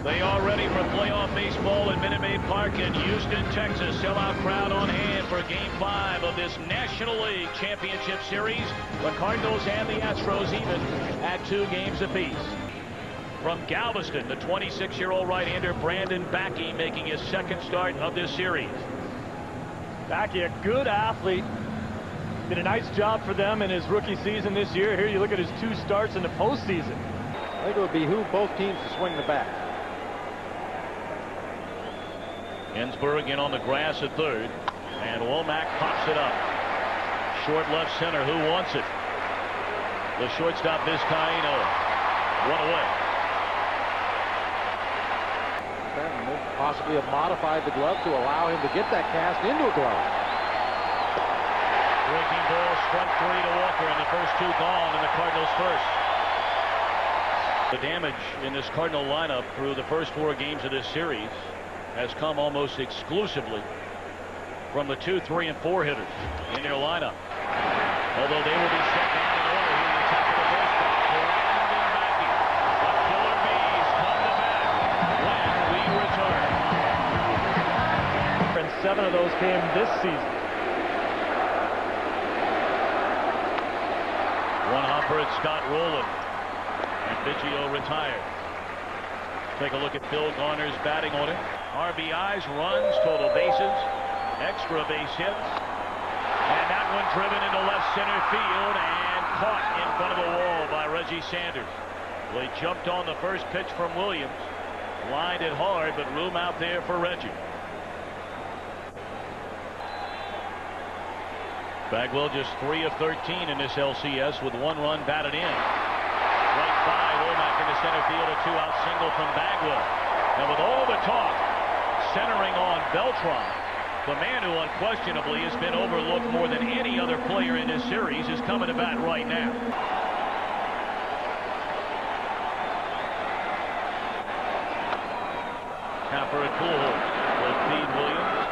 They are ready for playoff baseball at Minute Maid Park in Houston, Texas. Sellout crowd on hand for Game 5 of this National League Championship Series. The Cardinals and the Astros even at 2 games apiece. From Galveston, the 26-year-old right-hander Brandon Backe making his second start of this series. Backe, a good athlete. Did a nice job for them in his rookie season this year. Here you look at his 2 starts in the postseason. I think it would behoove both teams to swing the bat. Ensberg in on the grass at third, and Womack pops it up. Short left center, who wants it? The shortstop Vizcaíno. 1 away. Possibly have modified the glove to allow him to get that cast into a glove. Breaking ball, struck 3 to Walker, and the first 2 gone, and the Cardinals first. The damage in this Cardinal lineup through the first 4 games of this series has come almost exclusively from the 2, 3, and 4 hitters in their lineup. Although they will be set down in order here in the top of the first box. Brandon Backe. The Killer Bees come to bat when we return. And 7 of those came this season. One hopper at Scott Rowland. And Biggio retired. Take a look at Bill Garner's batting order. RBIs, runs, total bases, extra base hits. And that one driven into left center field and caught in front of the wall by Reggie Sanders. Well, he jumped on the first pitch from Williams. Lined it hard, but room out there for Reggie. Bagwell just 3 of 13 in this LCS with 1 run batted in. Right by Womack into center field, a 2-out single from Bagwell. And with all the talk centering on Beltran, the man who unquestionably has been overlooked more than any other player in this series is coming to bat right now. Capper at Pujols will feed Williams,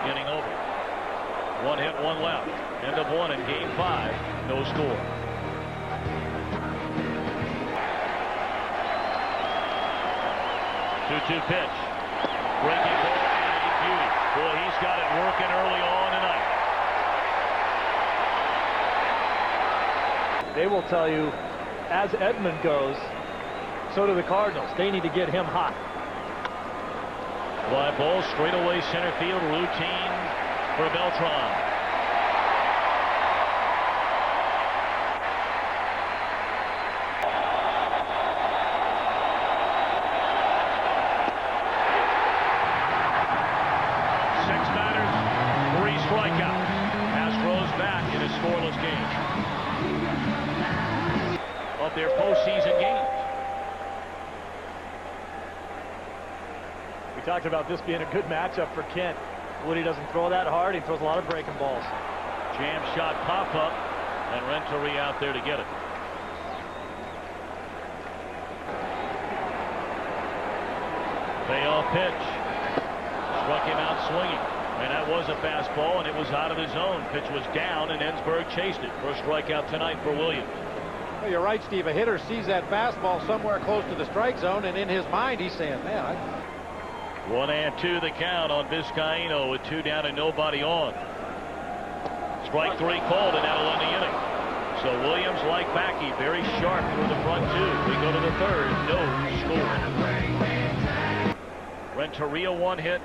inning over. 1 hit, 1 left. End of 1 in Game 5. No score. 2-2 pitch. Breaking ball and a beauty. Boy, he's got it working early on tonight. They will tell you, as Edman goes, so do the Cardinals. They need to get him hot. Fly ball straight away center field, routine for Beltran. Astros back in a scoreless game of their postseason games. We talked about this being a good matchup for Kent. Woody doesn't throw that hard. He throws a lot of breaking balls. Jam shot pop up, and Renteria out there to get it. Payoff pitch. Struck him out swinging. And that was a fastball, and it was out of the zone. Pitch was down, and Ensberg chased it. First strikeout tonight for Williams. Well, you're right, Steve. A hitter sees that fastball somewhere close to the strike zone, and in his mind, he's saying, man, 1-2 the count on Vizcaíno with 2 down and nobody on. Strike 3 called, and that'll end the inning. So Williams, like Backe, very sharp through the front 2. We go to the 3rd. No score. Renteria 1 hit.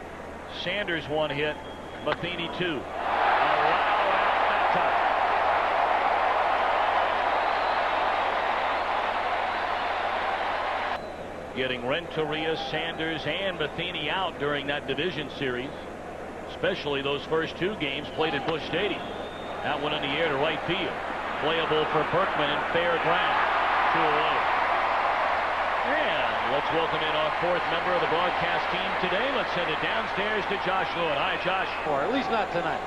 Sanders 1 hit. Matheny 2. Allowed out that time. Getting Renteria, Sanders, and Matheny out during that division series. Especially those first 2 games played at Busch Stadium. That one in the air to right field. Playable for Berkman and fair ground. 2 away. And let's welcome in our 4th member of the broadcast team today. Let's send it downstairs to Josh Lewin. Hi, Josh. or at least not tonight.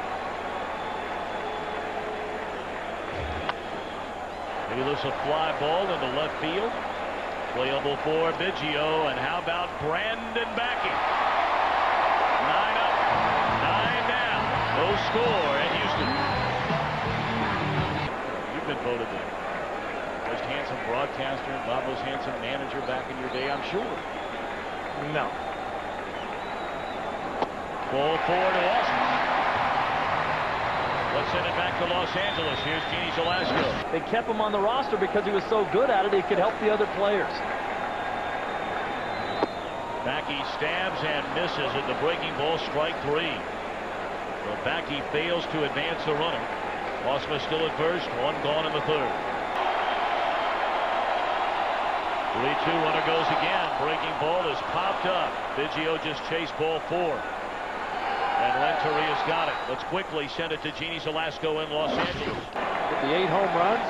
Maybe this a fly ball into left field. Playable for Biggio. And how about Brandon Backe? 9 up, 9 down. No score at Houston. You've been voted the most handsome broadcaster and Bob most handsome manager back in your day, I'm sure. No. Ball 4 to Austin. Let's send it back to Los Angeles. Here's Genie Velasco. They kept him on the roster because he was so good at it, he could help the other players. Backe stabs and misses at the breaking ball, strike 3. So Backe fails to advance the runner. Osma still at first, one gone in the third. 3-2, runner goes again. Breaking ball is popped up. Biggio just chased ball 4. And Renteria's got it. Let's quickly send it to Genie Velasco in Los Angeles. With the 8 home runs.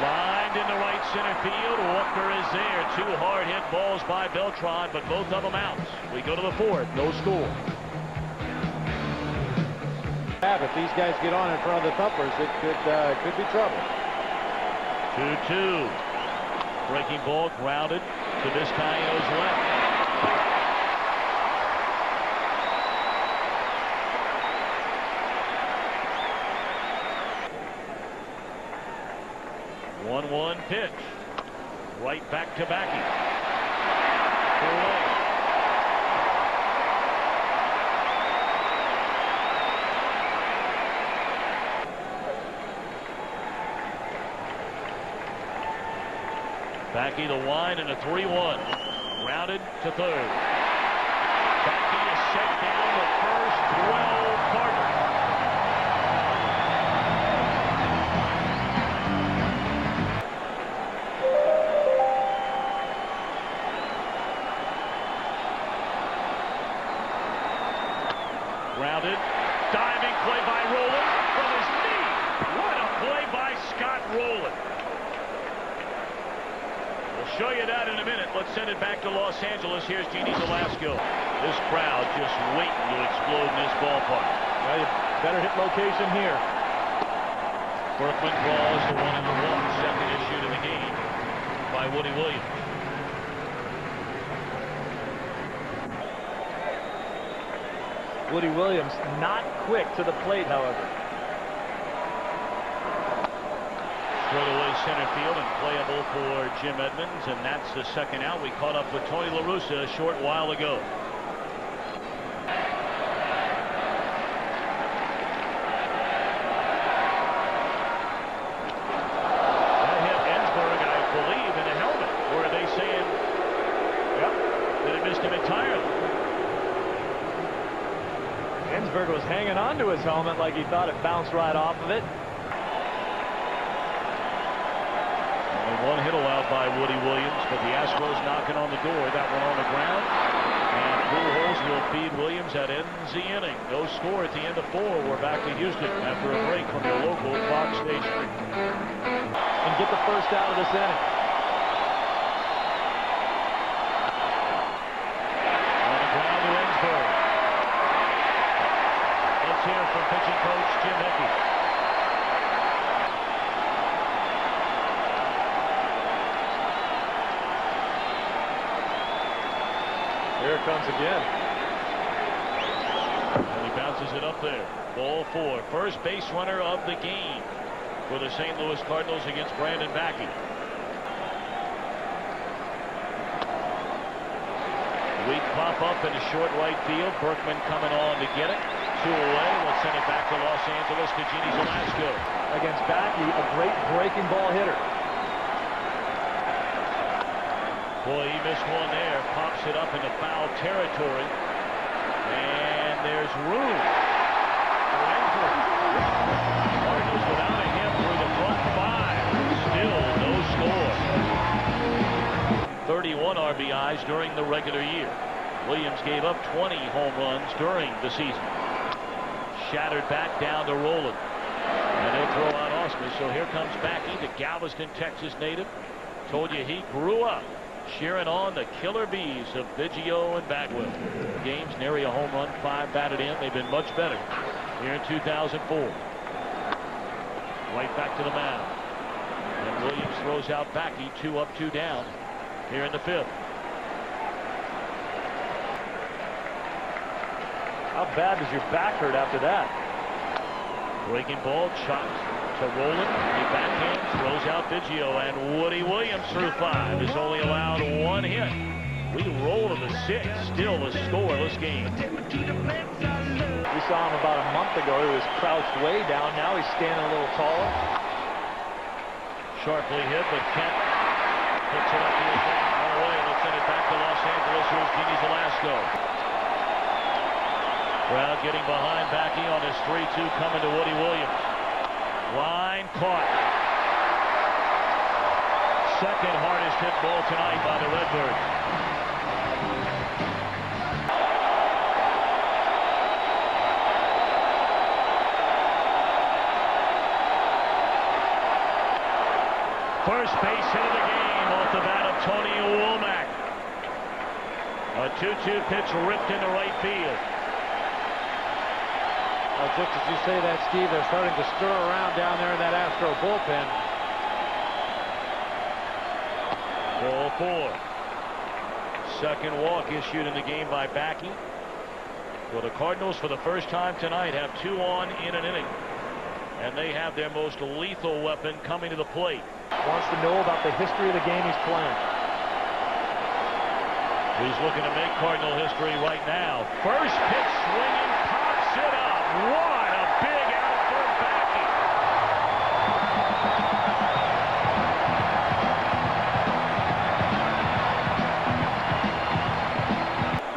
Lined into right center field. Walker is there. 2 hard hit balls by Beltran, but both of them outs. We go to the 4th. No score. If these guys get on in front of the thumpers, it could be trouble. 2-2. Breaking ball grounded to Vizcaino's left. One pitch. Right back to Backe. 4-away. Backe the wind and a 3-1. Grounded to third. Backe is set down the first 12 Cardinals. Grounded. Diving play by Rowland from his knee. What a play by Scott Rowland. We'll show you that in a minute. Let's send it back to Los Angeles. Here's Genie Velasco. This crowd just waiting to explode in this ballpark. Well, you better hit location here. Berkman draws the 1 and the 1. Second issue to the game by Woody Williams. Woody Williams not quick to the plate, however. Straightaway center field and playable for Jim Edmonds, and that's the second out. We caught up with Tony La Russa a short while ago. That hit Ensberg, I believe, in the helmet. Or are they saying, yep, that it missed him entirely? Ensberg was hanging on to his helmet like he thought it bounced right off of it. One hit allowed by Woody Williams, but the Astros knocking on the door. That one on the ground. And Pujols will feed Williams. That ends the inning. No score at the end of 4. We're back to Houston after a break from your local Fox station. And get the first out of this inning. On the ground to Ensberg. Let's hear from pitching coach Jim Hickey. Here it comes again. And he bounces it up there. Ball 4. First base runner of the game for the St. Louis Cardinals against Brandon Backe. Weak pop up into short right field. Berkman coming on to get it. 2 away. Let's send it back to Los Angeles to Genie Velasco. Against Backe, a great breaking ball hitter. Boy, he missed one there. Pops it up into foul territory. And there's room for Ensberg. Cardinals without a hit through the front 5. Still no score. 31 RBIs during the regular year. Williams gave up 20 home runs during the season. Shattered back down to Rowland. And they'll throw out Osma. So here comes Backe, the Galveston, Texas native. Told you he grew up cheering on the killer bees of Biggio and Bagwell. Games nary a home run, 5 batted in. They've been much better here in 2004. Right back to the mound. And Williams throws out Backe, 2 up, 2 down here in the 5th. How bad does your back hurt after that? Breaking ball, chopped to Rowland. He backhands, throws out Ralph Biggio, and Woody Williams through 5 is only allowed 1 hit. We roll to the 6th, still a scoreless game. We saw him about a month ago. He was crouched way down. Now he's standing a little taller. Sharply hit, but Kent puts it up to his back. One away. Let's send it back to Los Angeles. Here's Genie Velasco. Crowd getting behind Backe on his 3-2 coming to Woody Williams. Line caught. Second hardest hit ball tonight by the Redbirds. First base hit of the game off the bat of Tony Womack. A 2-2 pitch ripped into right field. Just as you say that, Steve, they're starting to stir around down there in that Astro bullpen. Ball 4. Second walk issued in the game by Backe. Well, the Cardinals for the first time tonight have 2 on in an inning. And they have their most lethal weapon coming to the plate. Wants to know about the history of the game he's playing. He's looking to make Cardinal history right now. First pitch swinging, pops it up. What a big out for Backe.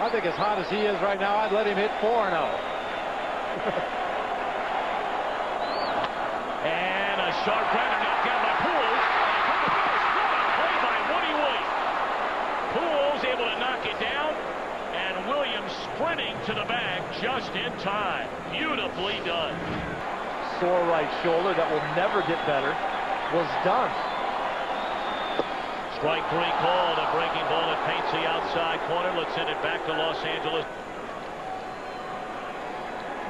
I think as hot as he is right now, I'd let him hit 4-0. And a sharp grounder knocked down by Pujols. Play by Woody Williams. Pujols able to knock it down, and Williams sprinting to the bag just in time. Beautifully done. Sore right shoulder that will never get better was done. Strike 3 called. A breaking ball that paints the outside corner. Let's send it back to Los Angeles.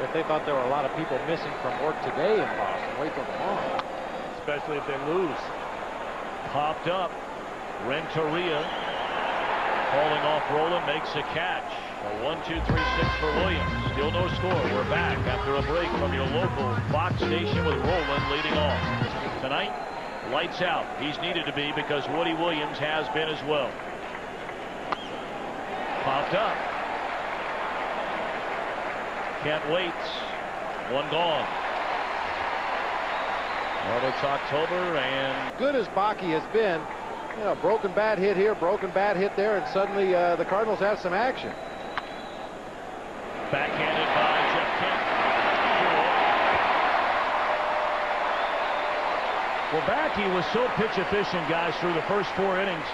If they thought there were a lot of people missing from work today in Boston, wait till tomorrow. Especially if they lose. Popped up. Renteria calling off Roland, makes a catch. A 1-2-3-6 for Williams. Still no score. We're back after a break from your local Fox station with Roland leading off. Tonight, lights out. He's needed to be because Woody Williams has been as well. Popped up. Kent waits. 1 gone. Well, it's October, and Good as Backe has been, you know, broken bat hit here, broken bat hit there, and suddenly the Cardinals have some action. backhanded by Jeff Kent. Well, Backe was so pitch efficient, guys, through the first 4 innings.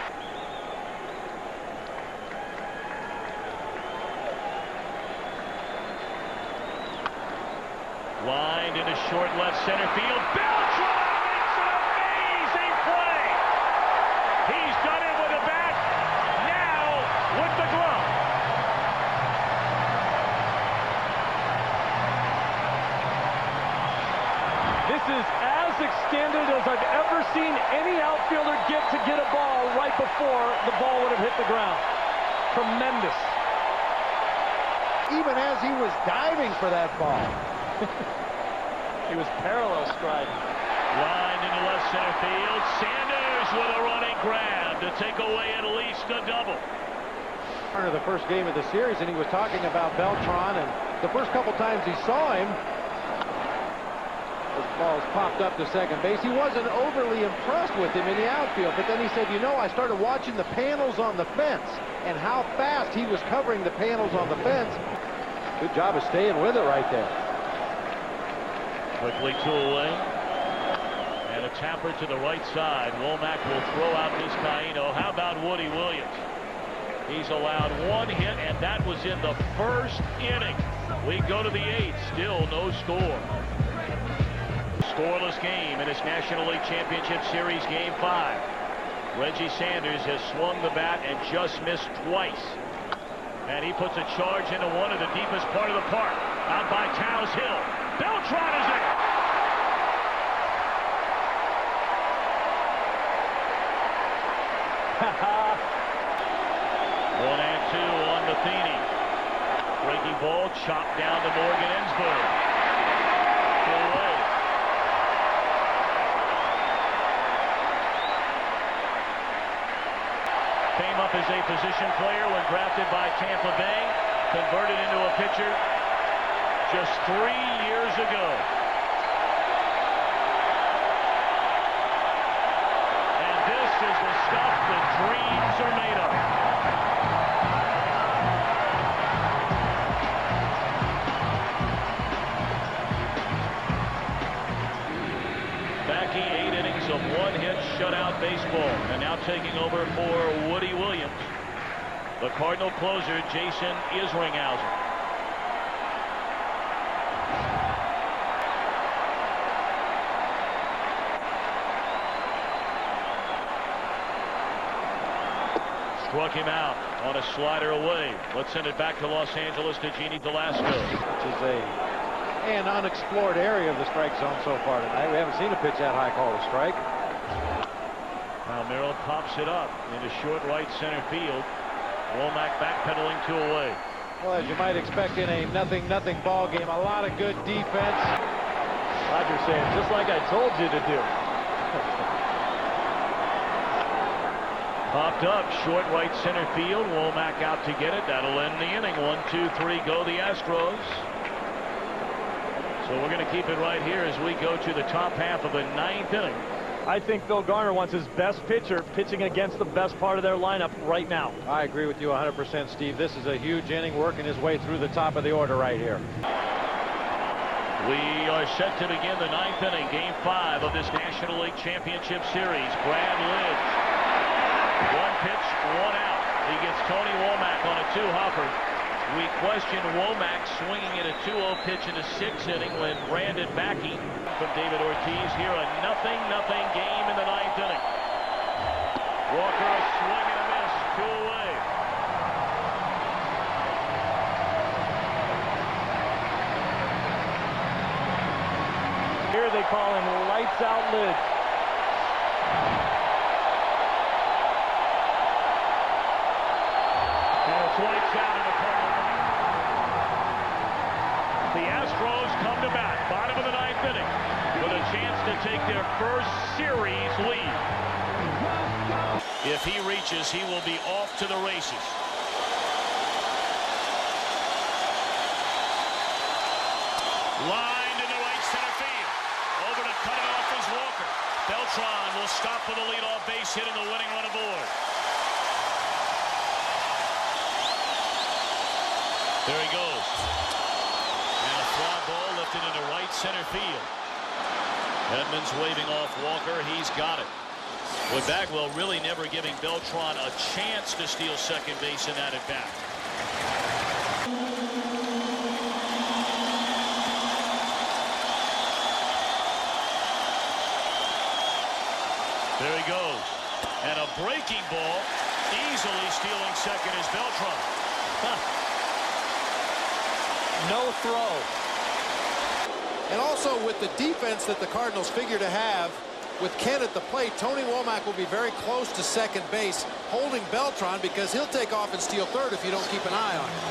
Lined into short left center field. Beltran makes an amazing play. He's done it with a bat. Now with the glove. This is as extended as I've ever seen any outfielder get a ball right before the ball would have hit the ground. Tremendous. Even as he was diving for that ball. He was parallel striding. Lined into left center field. Sanders with a running grab to take away at least a double. Of the first game of the series, and he was talking about Beltran, and the first couple times he saw him, the balls popped up to second base. He wasn't overly impressed with him in the outfield, but then he said, you know, I started watching the panels on the fence and how fast he was covering the panels on the fence. Good job of staying with it right there. Quickly 2 away. And a tapper to the right side. Womack will throw out Vizcaíno. How about Woody Williams? He's allowed 1 hit, and that was in the first inning. We go to the 8th. Still no score. Scoreless game in this National League Championship Series Game 5. Reggie Sanders has swung the bat and just missed twice. And he puts a charge into one of the deepest part of the park. Out by Towers Hill. Beltran is there. One and 2 on Matheny. Breaking ball chopped down to Morgan Ensberg. 2 away. Came up as a position player when drafted by Tampa Bay. Converted into a pitcher just 3 years ago. And this is the stuff that dreams are made of. Backe, 8 innings of 1-hit shutout baseball, and now taking over for Woody Williams, the Cardinal closer, Jason Isringhausen. Struck him out on a slider away. Let's send it back to Los Angeles to Jeannie Delasco. Which is an unexplored area of the strike zone so far tonight. We haven't seen a pitch that high called a strike. Now Merrill pops it up into short right center field. Womack backpedaling 2 away. Well, as you might expect in a 0-0 ball game, a lot of good defense. Roger saying, just like I told you to do. Popped up short right center field. Womack out to get it. That'll end the inning. 1-2-3 go the Astros. So we're going to keep it right here as we go to the top half of the 9th inning. I think Phil Garner wants his best pitcher pitching against the best part of their lineup right now. I agree with you 100%, Steve. This is a huge inning, working his way through the top of the order right here. We are set to begin the 9th inning, game 5 of this National League Championship Series. Brad Lidge, 1 pitch, 1 out. He gets Tony Womack on a 2-hopper. We question Womack swinging at a 2-0 pitch in the 6th inning when Brandon Backe from David Ortiz here. A 0-0 game in the 9th inning. Walker, a swing and a miss, 2 away. Here they call him lights out Lidge. And it's lights out in the Cardinal. The Astros come to bat, bottom of the 9th inning, with a chance to take their first series lead. If he reaches, he will be off to the races. Lined into right center field. Over to cut it off is Walker. Beltran will stop for the leadoff base hit and the winning run aboard. There he goes. And a fly ball lifted into right center field. Edmonds waving off Walker. He's got it. With Bagwell really never giving Beltran a chance to steal second base in that at bat. There he goes. And a breaking ball. Easily stealing second is Beltran. No throw. And also with the defense that the Cardinals figure to have, with Kent at the plate, Tony Womack will be very close to second base, holding Beltran, because he'll take off and steal third if you don't keep an eye on him.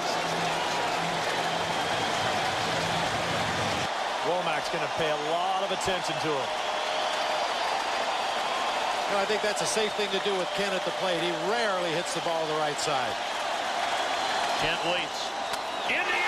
Womack's going to pay a lot of attention to him. You know, I think that's a safe thing to do with Kent at the plate. He rarely hits the ball to the right side. Kent waits. In the